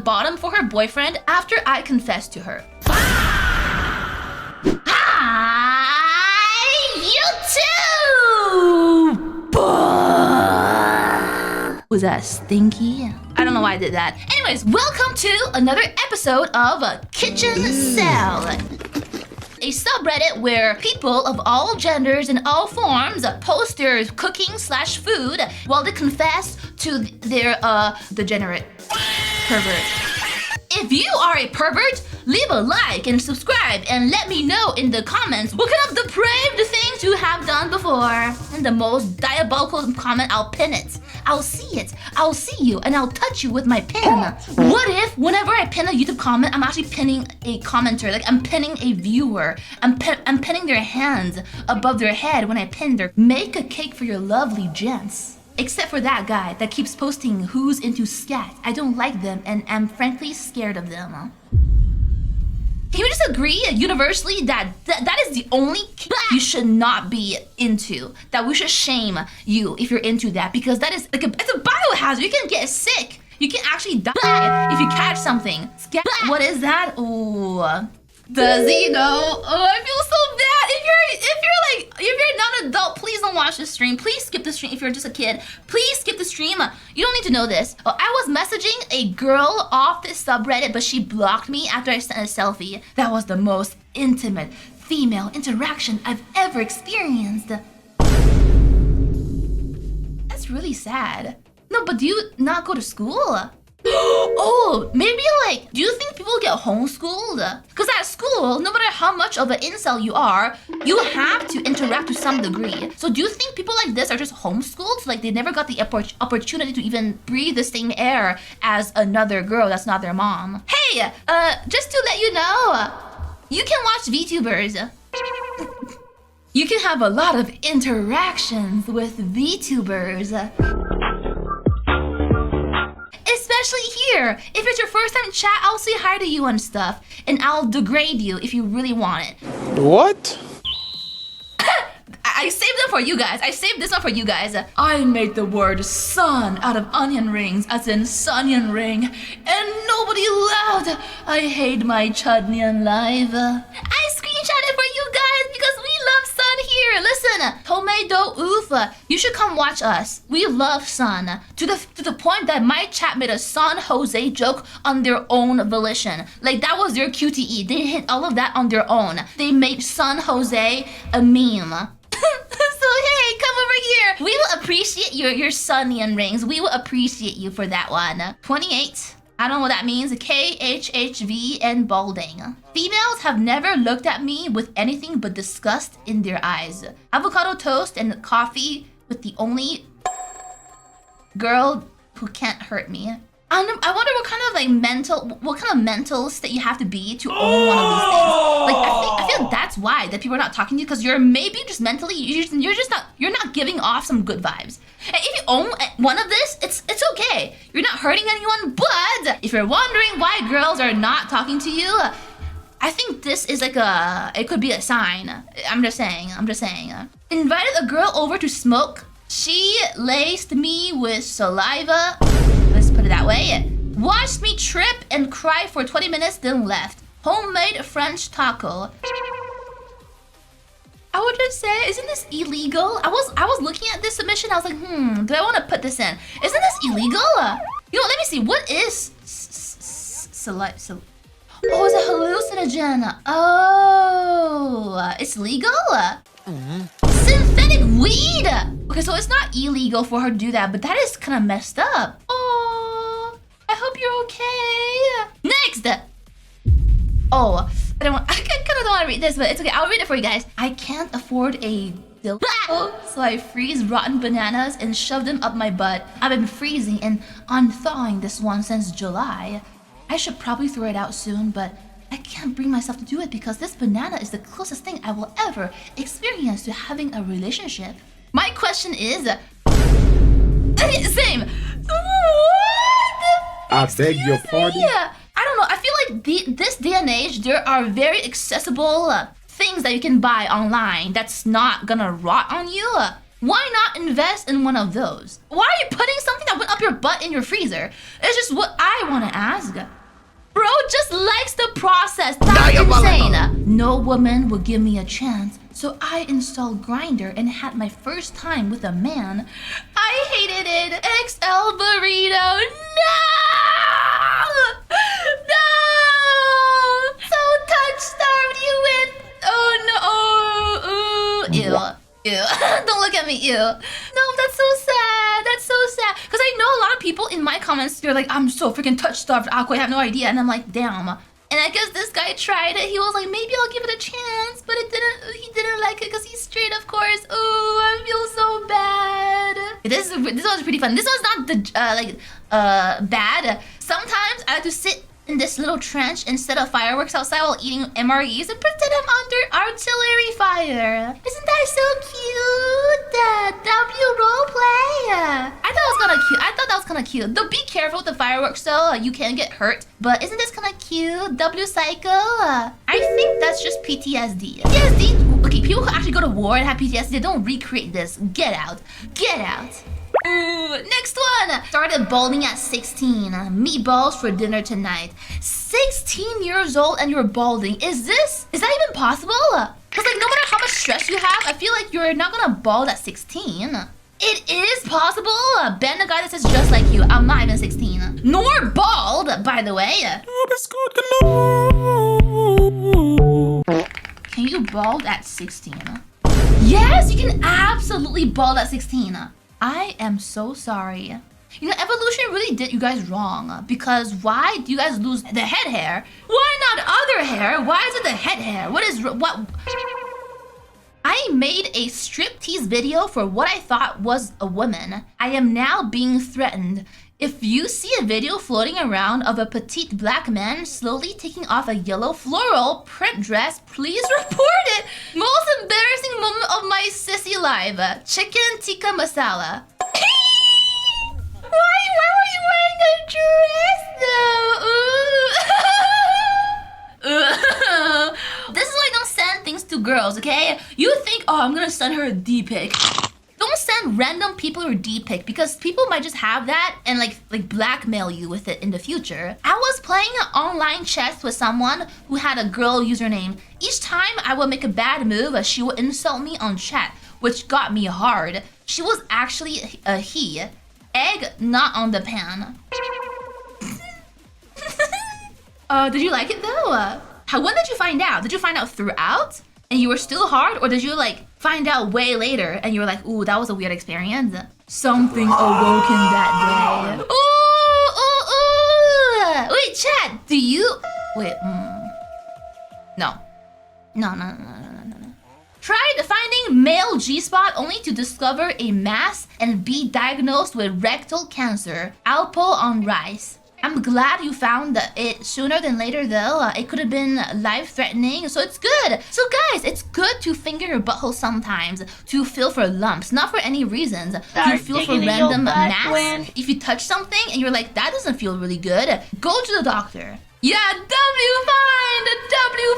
bottom for her boyfriend after I confessed to her. Hi, YouTube! Was that stinky? I don't know why I did that. Anyways, welcome to another episode of Kitchencel, a subreddit where people of all genders and all forms post their cooking/food while they confess to their degenerate pervert. If you are a pervert, leave a like and subscribe and let me know in the comments what kind of depraved things you have done before. And the most diabolical comment, I'll pin it. I'll see it. I'll see you and I'll touch you with my pin. What if whenever I pin a YouTube comment, I'm actually pinning a commenter, like I'm pinning a viewer. I'm pinning their hands above their head when I pin their make a cake for your lovely gents. Except for that guy that keeps posting who's into scat. I don't like them and am frankly scared of them. Can we just agree universally that that is the only you should not be into? That we should shame you if you're into that, because that is like it's a biohazard. You can get sick. You can actually die if you catch something. Scat. What is that? Ooh. Does he know? Oh, I feel so bad. If you're not an adult, please don't watch this stream. Please skip the stream. If you're just a kid, please skip the stream. You don't need to know this. Oh, I was messaging a girl off this subreddit, but she blocked me after I sent a selfie. That was the most intimate female interaction I've ever experienced. That's really sad. No, but do you not go to school? Oh, maybe like, do you think people get homeschooled? Because at school, no matter how much of an incel you are, you have to interact to some degree. So do you think people like this are just homeschooled? Like they never got the opportunity to even breathe the same air as another girl that's not their mom? Hey, just to let you know, you can watch VTubers. You can have a lot of interactions with VTubers. Especially here. If it's your first time in chat, I'll say hi to you and stuff. And I'll degrade you if you really want it. What? I saved them for you guys. I saved this one for you guys. I made the word sun out of onion rings, as in Sunyan ring. And nobody laughed. I hate my chutneyan life. I screenshot it for you guys because we love sun here. Listen, YOUTUUUUUBUH, you should come watch us. We love sun. To the point that my chat made a San Jose joke on their own volition. Like that was their QTE. They hit all of that on their own. They made San Jose a meme. So hey, come over here. We will appreciate your Sunyan rings. We will appreciate you for that one. 28. I don't know what that means. KHHV and balding. Females have never looked at me with anything but disgust in their eyes. Avocado toast and coffee with the only girl who can't hurt me. I wonder what kind of mental state you have to be to own one of these things. Like I feel like that's why that people are not talking to you, because you're maybe just mentally you're not giving off some good vibes. And if you own one of this, it's okay. You're not hurting anyone. But if you're wondering why girls are not talking to you, I think this is like it could be a sign. I'm just saying. Invited a girl over to smoke. She laced me with saliva. Let's put it that way. Watched me trip and cry for 20 minutes, then left. Homemade French taco. I would just say, isn't this illegal? I was looking at this submission. I was like, do I want to put this in? Isn't this illegal? You know, let me see. What is saliva? Oh, it's a hallucinogen. Oh, it's legal? Synthetic weed. Okay, so it's not illegal for her to do that, but that is kind of messed up. Oh, I hope you're okay. Next. Oh, I kind of don't want to read this, but it's okay. I'll read it for you guys. I can't afford a dildo, so I freeze rotten bananas and shove them up my butt. I've been freezing and unthawing this one since July. I should probably throw it out soon, but I can't bring myself to do it because this banana is the closest thing I will ever experience to having a relationship. My question is... Same. What? I beg your pardon? I don't know. I feel like this day and age, there are very accessible things that you can buy online that's not gonna rot on you. Why not invest in one of those? Why are you putting something that went up your butt in your freezer? It's just what I want to ask. Bro just likes the process. That's insane. No woman will give me a chance. So I installed Grindr and had my first time with a man. I hated it. XL burrito. No! No! So touch-starved you went. Oh no. Ew. Ew. Don't look at me. Ew. No, that's so sad. That's so sad. Because I know a lot of people in my comments, they're like, I'm so freaking touch-starved, Aqua, I have no idea. And I'm like, damn. And I guess this guy tried it. He was like, maybe I'll give it a chance. But he didn't like it because he's straight, of course. Oh, I feel so bad. This was pretty fun. This was not the, bad. Sometimes I have to sit in this little trench instead of fireworks outside while eating MREs and pretend I'm under artillery fire. Isn't that so cute? W roleplay. I thought that was kind of cute. Though be careful with the fireworks though. You can get hurt. But isn't this kind of cute? W psycho. I think that's just PTSD. PTSD. Okay, people who actually go to war and have PTSD, they don't recreate this. Get out. Get out. Ooh, next one. Started balding at 16. Meatballs for dinner tonight. 16 years old and you're balding. Is that even possible? Because like no matter how much stress you have, I feel like you're not gonna bald at 16. It is possible. Ben, the guy that says just like you. I'm not even 16. Nor bald, by the way. Can you bald at 16? Yes, you can absolutely bald at 16. I am so sorry. You know, evolution really did you guys wrong. Because why do you guys lose the head hair? Why not other hair? Why is it the head hair? What? I made a striptease video for what I thought was a woman. I am now being threatened. If you see a video floating around of a petite black man slowly taking off a yellow floral print dress, please report it. Most embarrassing moment of my sissy life. Chicken tikka masala. Why were you wearing a dress though? This is why I don't send things to girls, okay? You think, oh, I'm gonna send her a D-pic. Don't send random people your D-pic because people might just have that and like blackmail you with it in the future. I was playing online chess with someone who had a girl username. Each time I would make a bad move, she would insult me on chat, which got me hard. She was actually a he. Egg not on the pan. Did you like it though? When did you find out? Did you find out throughout? And you were still hard? Or did you like find out way later and you were like, ooh, that was a weird experience? Something awoken that day. Ooh. Wait, chat, do you... Wait, No. No. Tried finding male G-spot only to discover a mass and be diagnosed with rectal cancer. Alpo on rice. I'm glad you found it sooner than later though. It could have been life-threatening, so it's good. So guys, it's good to finger your butthole sometimes, to feel for lumps, not for any reasons. To feel for random mass. If you touch something and you're like, that doesn't feel really good, go to the doctor. Yeah, W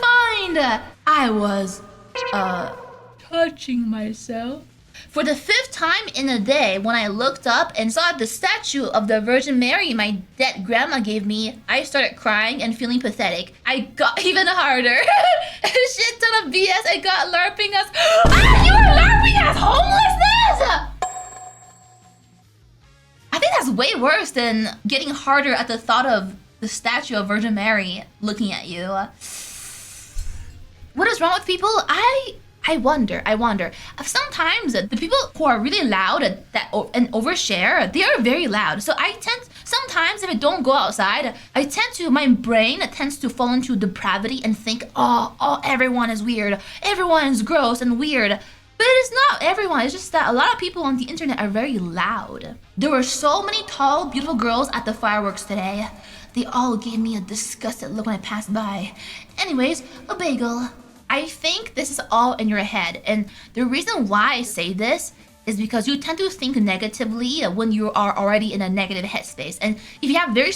find. I was, touching myself. For the 5th time in a day, when I looked up and saw the statue of the Virgin Mary my dead grandma gave me, I started crying and feeling pathetic. I got even harder. A shit ton of BS. I got LARPing as... you were LARPing as homelessness? I think that's way worse than getting harder at the thought of the statue of Virgin Mary looking at you. What is wrong with people? I wonder. Sometimes the people who are really loud and overshare, they are very loud. So sometimes if I don't go outside, my brain tends to fall into depravity and think, oh, everyone is weird. Everyone is gross and weird. But it is not everyone. It's just that a lot of people on the internet are very loud. There were so many tall, beautiful girls at the fireworks today. They all gave me a disgusted look when I passed by. Anyways, a bagel. I think this is all in your head, and the reason why I say this is because you tend to think negatively when you are already in a negative headspace, and if you have very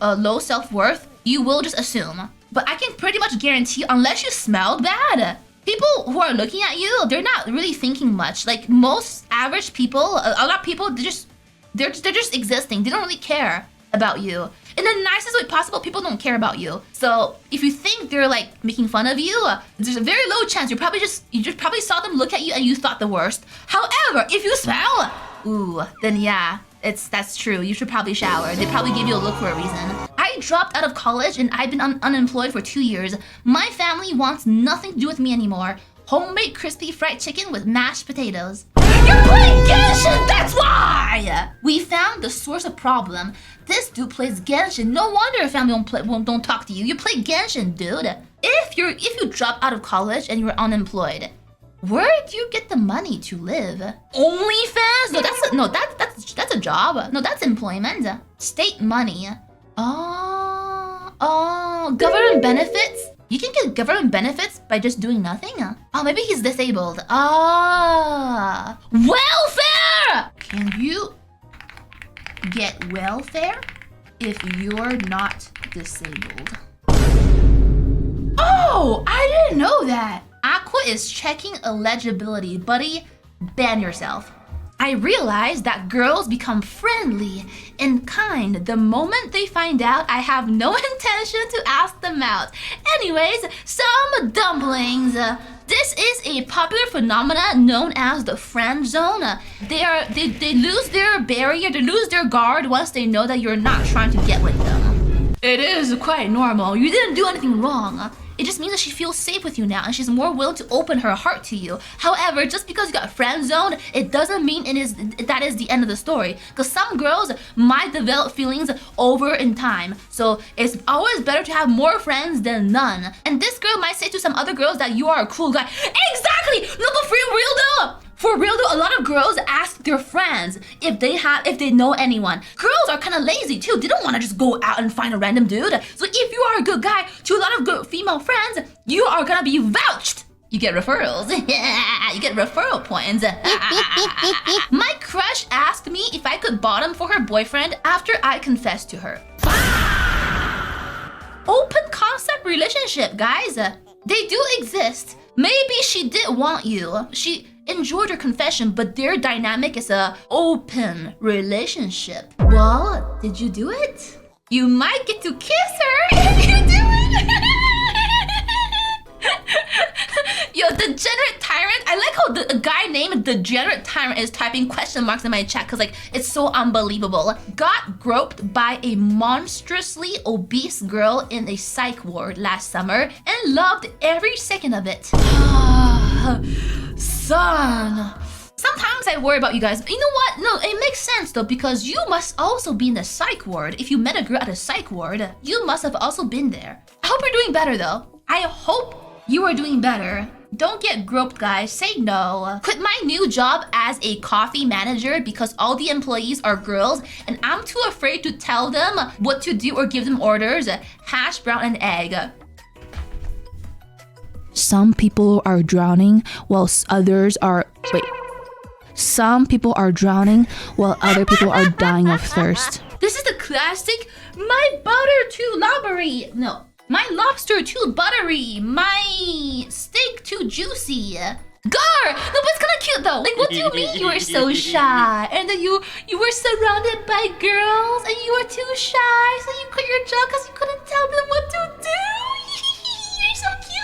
low self-worth, you will just assume. But I can pretty much guarantee, unless you smelled bad, people who are looking at you, they're not really thinking much. Like most average people, a lot of people, they're just existing. They don't really care about you. In the nicest way possible, people don't care about you. So if you think they're like making fun of you, there's a very low chance you just probably saw them look at you and you thought the worst. However, if you smell, ooh, then yeah, that's true. You should probably shower. They probably gave you a look for a reason. I dropped out of college and I've been unemployed for 2 years. My family wants nothing to do with me anymore. Homemade crispy fried chicken with mashed potatoes. You're playing Genshin, that's why! We found the source of problem. This dude plays Genshin. No wonder your family don't talk to you. You play Genshin, dude. If you drop out of college and you're unemployed, where do you get the money to live? OnlyFans? No, that's a job. No, that's employment. State money. Oh, government benefits? You can get government benefits by just doing nothing? Oh, maybe he's disabled. Ah, welfare! Can you get welfare if you're not disabled? Oh, I didn't know that. Aqua is checking eligibility. Buddy, ban yourself. I realized that girls become friendly and kind the moment they find out I have no intention to ask them out. Anyways, some dumplings. This is a popular phenomenon known as the friend zone. They lose their barrier, they lose their guard once they know that you're not trying to get with them. It is quite normal. You didn't do anything wrong. It just means that she feels safe with you now and she's more willing to open her heart to you. However, just because you got friend zoned, it doesn't mean that is the end of the story. Because some girls might develop feelings over in time. So it's always better to have more friends than none. And this girl might say to some other girls that you are a cool guy. Exactly! No, but for real though! For real though, a lot of girls ask their friends if they know anyone. Girls are kind of lazy too. They don't want to just go out and find a random dude. So if you are a good guy to a lot of good female friends, you are gonna be vouched. You get referrals. You get referral points. My crush asked me if I could bottom for her boyfriend after I confessed to her. Open concept relationship, guys. They do exist. Maybe she did want you. She enjoyed your confession, but their dynamic is a open relationship. Well, did you do it? You might get to kiss her if you do it. Yo, degenerate tyrant. I like how a guy named degenerate tyrant is typing question marks in my chat because like it's so unbelievable. Got groped by a monstrously obese girl in a psych ward last summer and loved every second of it. Son. Sometimes I worry about you guys. You know what? No, it makes sense though because you must also be in the psych ward. If you met a girl at a psych ward, you must have also been there. I hope you're doing better though. I hope you are doing better. Don't get groped, guys. Say no. Quit my new job as a coffee manager because all the employees are girls and I'm too afraid to tell them what to do or give them orders. Hash brown and egg. Some people are drowning while others are... Wait. Some people are drowning while other people are dying of thirst. This is the classic, my butter too lobbery. No. My lobster too buttery. My steak too juicy. Gar! No, but it's kind of cute though. Like, what do you mean you were so shy? And then you were surrounded by girls and you were too shy, so you quit your job because you couldn't tell them what to do. You're so cute.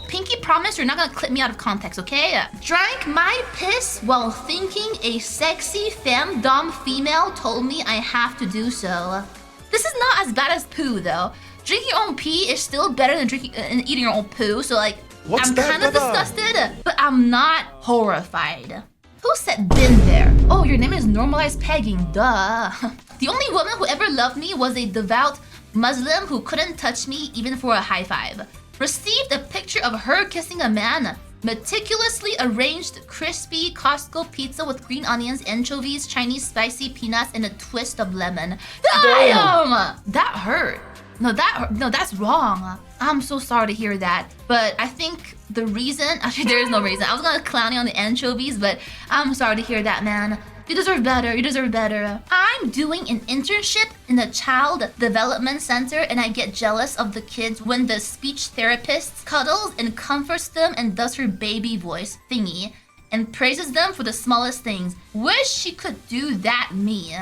Pinky, promise you're not gonna clip me out of context, okay? Drank my piss while thinking a sexy femdom female told me I have to do so. This is not as bad as poo though. Drinking your own pee is still better than drinking and eating your own poo. So like, I'm kind of disgusted, but I'm not horrified. Who said been there? Oh, your name is normalized pegging, duh. The only woman who ever loved me was a devout Muslim who couldn't touch me even for a high five. Received a picture of her kissing a man. Meticulously arranged crispy Costco pizza with green onions, anchovies, Chinese spicy peanuts, and a twist of lemon. Damn! That hurt. No, that's wrong. I'm so sorry to hear that. But I think the reason, actually there is no reason. I was gonna clown you on the anchovies, but I'm sorry to hear that, man. You deserve better, you deserve better. I'm doing an internship in a child development center and I get jealous of the kids when the speech therapist cuddles and comforts them and does her baby voice thingy and praises them for the smallest things. Wish she could do that, me.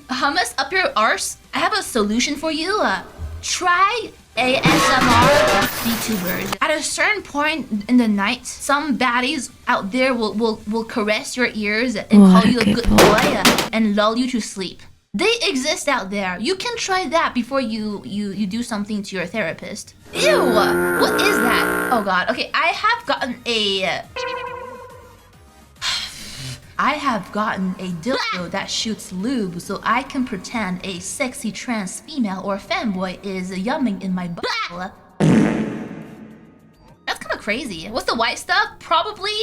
Hummus up your arse? I have a solution for you. Try ASMR VTubers. At a certain point in the night, some baddies out there will caress your ears and call you a good boy and lull you to sleep. They exist out there. You can try that before you do something to your therapist. Ew! What is that? Oh god. Okay, I have gotten a dildo that shoots lube so I can pretend a sexy trans female or fanboy is yumming in my butt. That's kind of crazy. What's the white stuff? Probably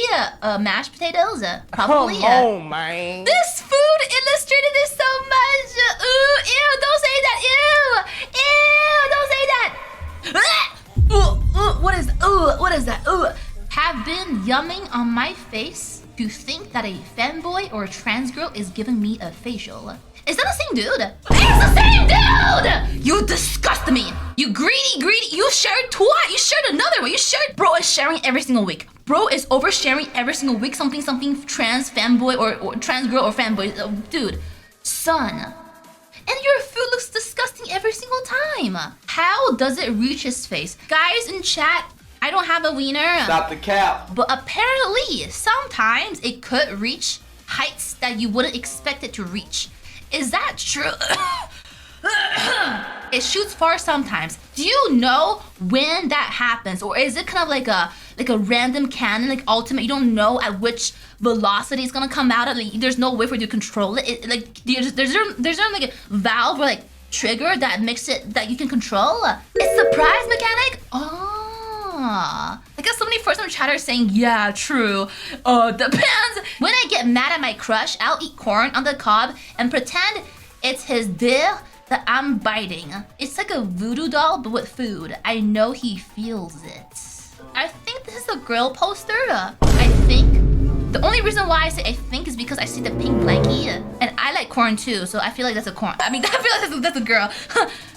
mashed potatoes. Probably. Come on, man. This food illustrated this so much. Ooh, ew! Don't say that. Ew! Ew! Don't say that. What is? What is that? Have been yumming on my face to think that a fanboy or a trans girl is giving me a facial. Is that the same dude? It's the same dude! You disgust me! You greedy! You shared twice! You shared another one! You shared... Bro is sharing every single week. Bro is oversharing every single week something trans fanboy or trans girl or fanboy. Dude, son. And your food looks disgusting every single time. How does it reach his face? Guys in chat, I don't have a wiener. Stop the cap. But apparently, sometimes it could reach heights that you wouldn't expect it to reach. Is that true? It shoots far sometimes. Do you know when that happens? Or is it kind of like a random cannon, like ultimate? You don't know at which velocity it's gonna come out at. Like, there's no way for you to control it. Like there's like a valve or like trigger that makes it that you can control. It's surprise mechanic? I got so many first-time chatters saying, yeah, true. Depends. When I get mad at my crush, I'll eat corn on the cob and pretend it's his dick that I'm biting. It's like a voodoo doll, but with food. I know he feels it. I think this is a girl poster. I think. The only reason why I say I think is because I see the pink blankie. And I like corn too, so I feel like that's a corn. I mean, I feel like that's a girl.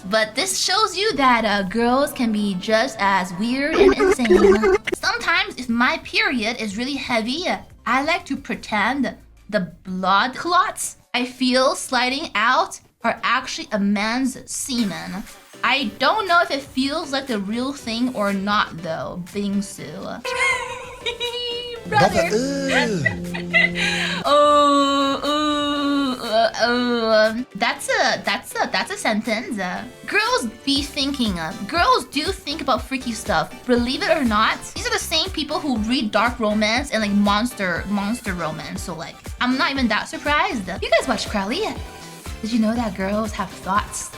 But this shows you that girls can be just as weird and insane. Sometimes if my period is really heavy, I like to pretend the blood clots I feel sliding out are actually a man's semen. I don't know if it feels like the real thing or not though, Bingsu. Brother. That's a sentence. Girls be thinking. Girls do think about freaky stuff. Believe it or not, these are the same people who read dark romance and like monster romance. So like, I'm not even that surprised. You guys watch Crowley? Did you know that girls have thoughts